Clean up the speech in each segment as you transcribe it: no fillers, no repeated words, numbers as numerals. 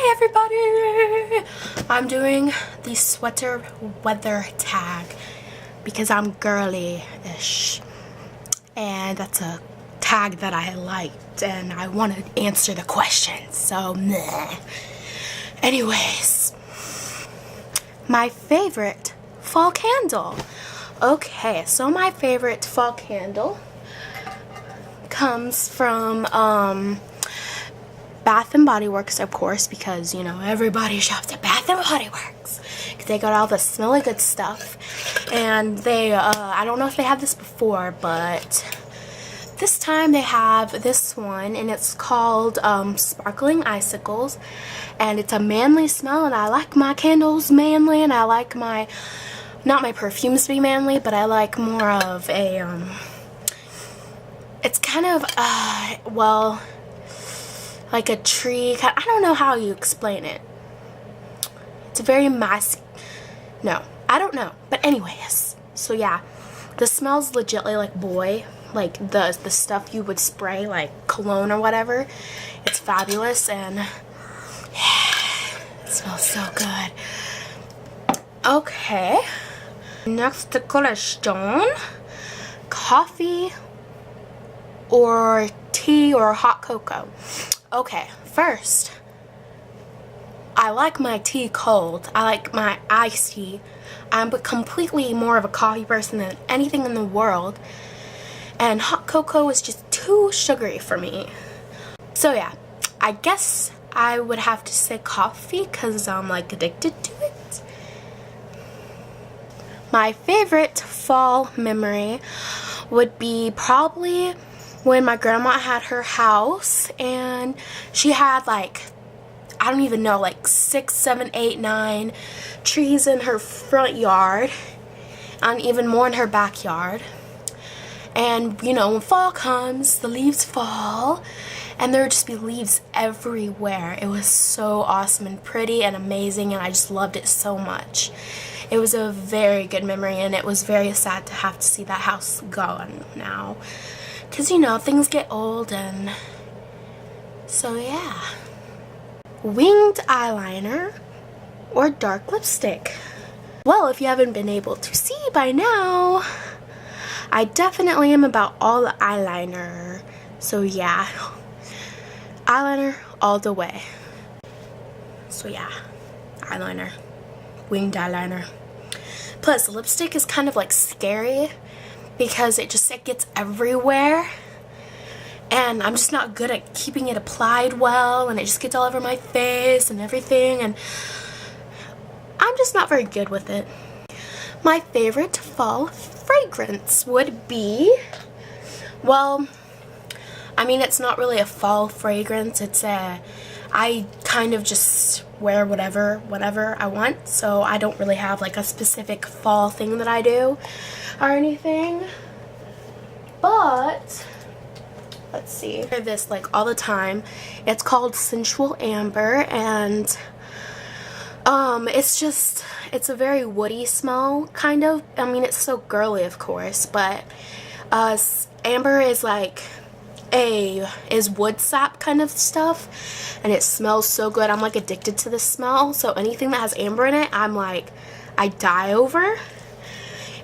Hi everybody! I'm doing the sweater weather tag because I'm girly-ish, and that's a tag that I liked and I want to answer the questions, so meh. Anyways, my favorite fall candle. Okay, so my favorite fall candle comes from Bath and Body Works, of course, because you know everybody shops at Bath and Body Works because they got all the smelly good stuff. And they I don't know if they had this before, but this time they have this one, and it's called Sparkling Icicles, and it's a manly smell, and I like my candles manly, and I like my, not my perfumes to be manly, but I like more of a it's kind of well, like a tree, I don't know how you explain it. It's a very no, I don't know, but anyways, so yeah, the smell's legitly like boy, like the stuff you would spray like cologne or whatever. It's fabulous, and yeah, it smells so good. Okay, next question: coffee or tea or hot cocoa? Okay, first, I like my tea cold. I like my iced tea. I'm completely more of a coffee person than anything in the world, and hot cocoa is just too sugary for me. So yeah, I guess I would have to say coffee because I'm like addicted to it. My favorite fall memory would be probably when my grandma had her house, and she had like, I don't even know, like 6, 7, 8, 9 trees in her front yard, and even more in her backyard. And you know, when fall comes, the leaves fall, and there would just be leaves everywhere. It was so awesome and pretty and amazing, and I just loved it so much. It was a very good memory, and it was very sad to have to see that house gone now. Because, you know, things get old, and so yeah. Winged eyeliner or dark lipstick? Well, if you haven't been able to see by now, I definitely am about all the eyeliner. So yeah, eyeliner all the way. So yeah, eyeliner, winged eyeliner. Plus, lipstick is kind of like scary because it gets everywhere, and I'm just not good at keeping it applied well, and it just gets all over my face and everything, and I'm just not very good with it. My favorite fall fragrance would be, well, I mean, it's not really a fall fragrance, it's I kind of just wear whatever I want, so I don't really have like a specific fall thing that I do or anything. But let's see, I wear this like all the time. It's called Sensual Amber, and it's a very woody smell, kind of. I mean, it's so girly, of course, but amber is like is wood sap kind of stuff, and it smells so good. I'm like addicted to the smell, so anything that has amber in it, I'm like, I die over.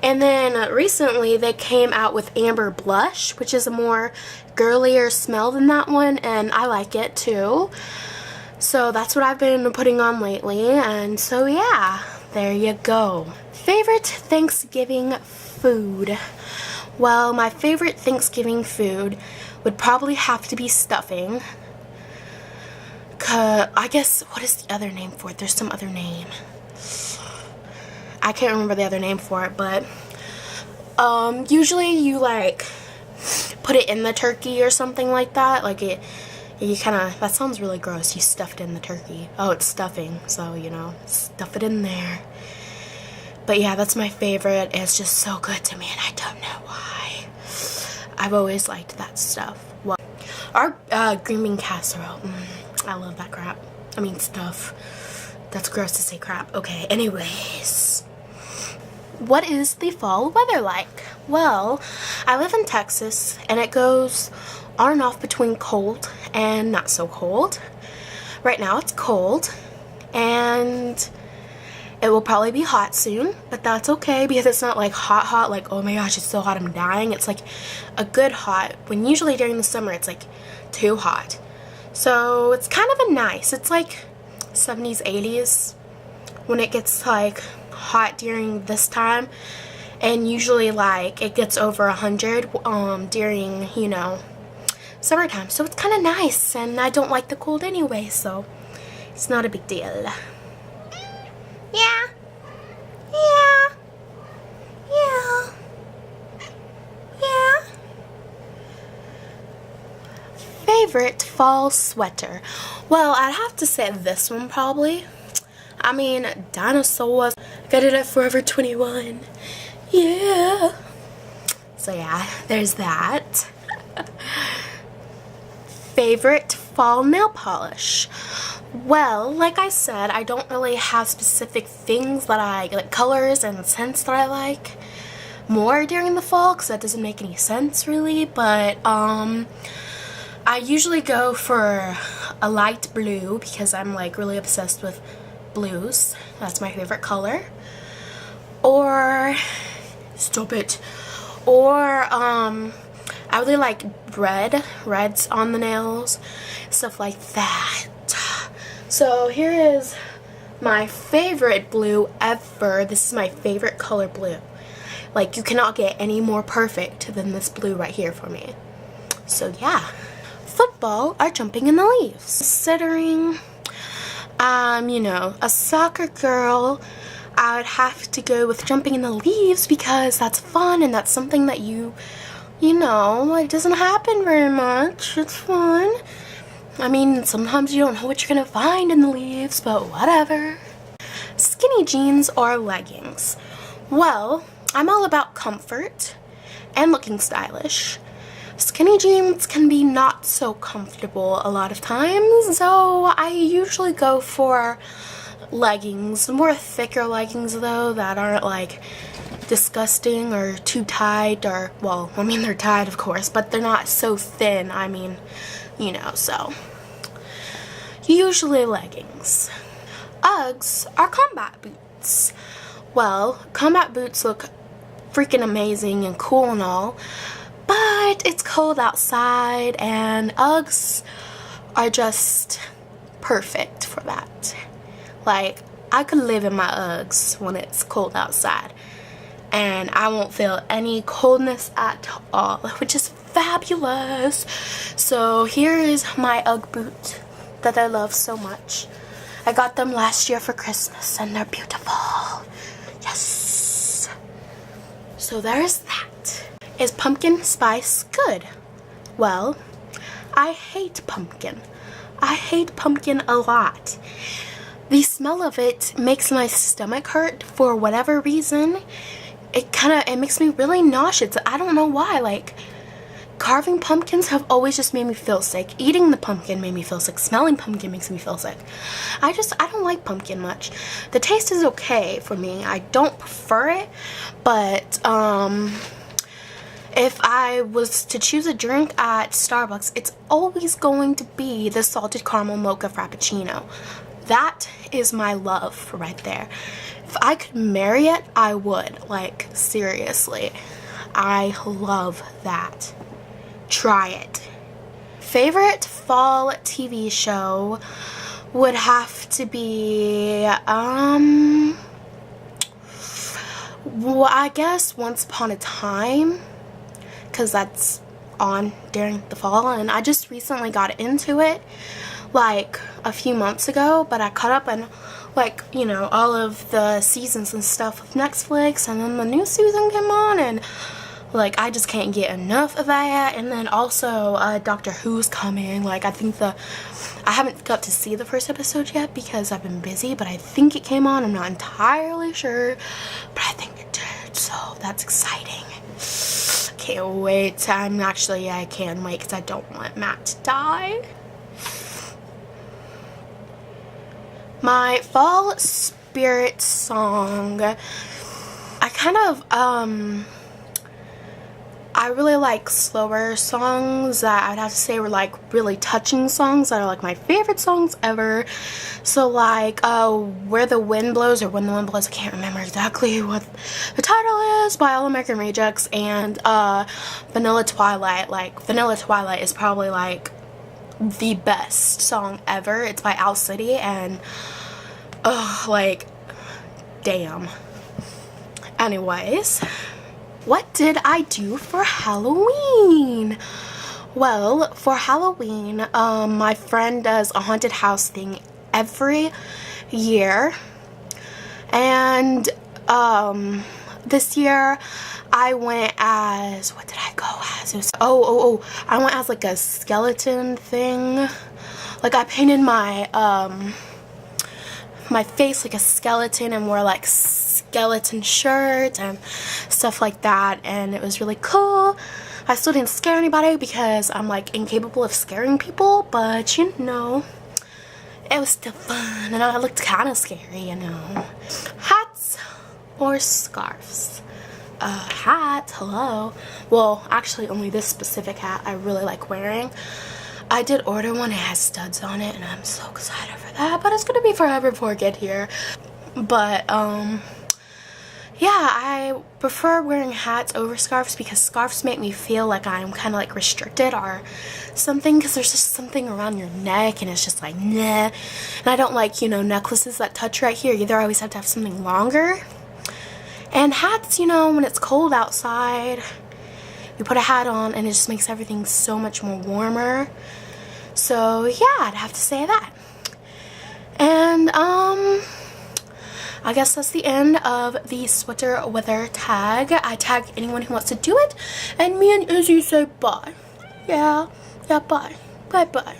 And then recently they came out with amber blush, which is a more girlier smell than that one, and I like it too. So that's what I've been putting on lately, and so yeah, there you go. Favorite Thanksgiving food? Well, my favorite Thanksgiving food would probably have to be stuffing. I guess, what is the other name for it? There's some other name. I can't remember the other name for it, but usually you like put it in the turkey or something like that. Like you kind of, that sounds really gross. You stuffed in the turkey. Oh, it's stuffing, so you know, stuff it in there. But yeah, that's my favorite. It's just so good to me, and I don't know why. I've always liked that stuff. Well, our green bean casserole. I love that crap. I mean, stuff. That's gross to say crap. Okay, anyways. What is the fall weather like? Well, I live in Texas, and it goes on and off between cold and not so cold. Right now it's cold, and it will probably be hot soon, but that's okay because it's not like hot, like, oh my gosh, it's so hot, I'm dying. It's like a good hot, when usually during the summer it's like too hot. So it's kind of a nice, it's like 70s, 80s when it gets like hot during this time, and usually like it gets over 100 during, you know, summertime. So it's kind of nice, and I don't like the cold anyway, so it's not a big deal. Yeah. Yeah. Yeah. Yeah. Favorite fall sweater? Well, I'd have to say this one probably. I mean, dinosaurs. Got it at Forever 21. Yeah. So yeah, there's that. Favorite fall nail polish? Well, like I said, I don't really have specific things that I like, colors and scents that I like more during the fall, because that doesn't make any sense really, but I usually go for a light blue because I'm like really obsessed with blues. That's my favorite color. Or stop it. Or I really like reds on the nails, stuff like that. So here is my favorite blue ever. This is my favorite color blue. Like, you cannot get any more perfect than this blue right here for me. So yeah. Football or jumping in the leaves? Considering you know, a soccer girl, I would have to go with jumping in the leaves because that's fun and that's something that you know, it doesn't happen very much. It's fun. I mean, sometimes you don't know what you're gonna find in the leaves, but whatever. Skinny jeans or leggings? Well, I'm all about comfort and looking stylish. Skinny jeans can be not so comfortable a lot of times, so I usually go for leggings, more thicker leggings though, that aren't like disgusting or too tight, or, well, I mean, they're tight of course, but they're not so thin. I mean, you know, so usually leggings. Uggs are combat boots. Well, combat boots look freaking amazing and cool and all, but it's cold outside, and Uggs are just perfect for that. Like, I could live in my Uggs when it's cold outside, and I won't feel any coldness at all, which is fabulous. So here is my Ugg boot that I love so much. I got them last year for Christmas, and they're beautiful. Yes. So there's that. Is pumpkin spice good? Well, I hate pumpkin. I hate pumpkin a lot. The smell of it makes my stomach hurt for whatever reason. It makes me really nauseous. I don't know why. Like, carving pumpkins have always just made me feel sick. Eating the pumpkin made me feel sick. Smelling pumpkin makes me feel sick. I don't like pumpkin much. The taste is okay for me. I don't prefer it, but if I was to choose a drink at Starbucks, it's always going to be the salted caramel mocha frappuccino. That is my love right there. If I could marry it, I would. Like, seriously. I love that. Try it. Favorite fall TV show would have to be, well, I guess Once Upon a Time, because that's on during the fall, and I just recently got into it like a few months ago, but I caught up on, like, you know, all of the seasons and stuff with Netflix, and then the new season came on, and like, I just can't get enough of that. And then also Doctor Who's coming. Like, I haven't got to see the first episode yet because I've been busy, but I think it came on. I'm not entirely sure, but I think it did, so that's exciting. Can't wait. I can wait because I don't want Matt to die. My fall spirit song, I I really like slower songs that I'd have to say were like really touching songs that are like my favorite songs ever. So like Where the Wind Blows or When the Wind Blows, I can't remember exactly what the title is, by All American Rejects, and Vanilla Twilight. Like Vanilla Twilight is probably like the best song ever. It's by Owl City, and like damn. Anyways, what did I do for Halloween? Well, for Halloween, my friend does a haunted house thing every year, and this year I went as, what did I go as? It was, I went as like a skeleton thing. Like I painted my my face like a skeleton and wore like skeleton shirts and stuff like that, and it was really cool. I still didn't scare anybody because I'm like incapable of scaring people, but you know, it was still fun and I looked kind of scary, you know. Hats or scarves? Hat, hello. Well, actually only this specific hat I really like wearing. I did order one, it has studs on it and I'm so excited for that, but it's gonna be forever before I get here. But yeah, I prefer wearing hats over scarves because scarves make me feel like I'm kind of like restricted or something, because there's just something around your neck and it's just like nah. And I don't like, you know, necklaces that touch right here either. I always have to have something longer. And hats, you know, when it's cold outside, you put a hat on and it just makes everything so much more warmer. So yeah, I'd have to say that. And I guess that's the end of the sweater weather tag. I tag anyone who wants to do it, and me and Izzy say bye. Yeah, bye. Bye.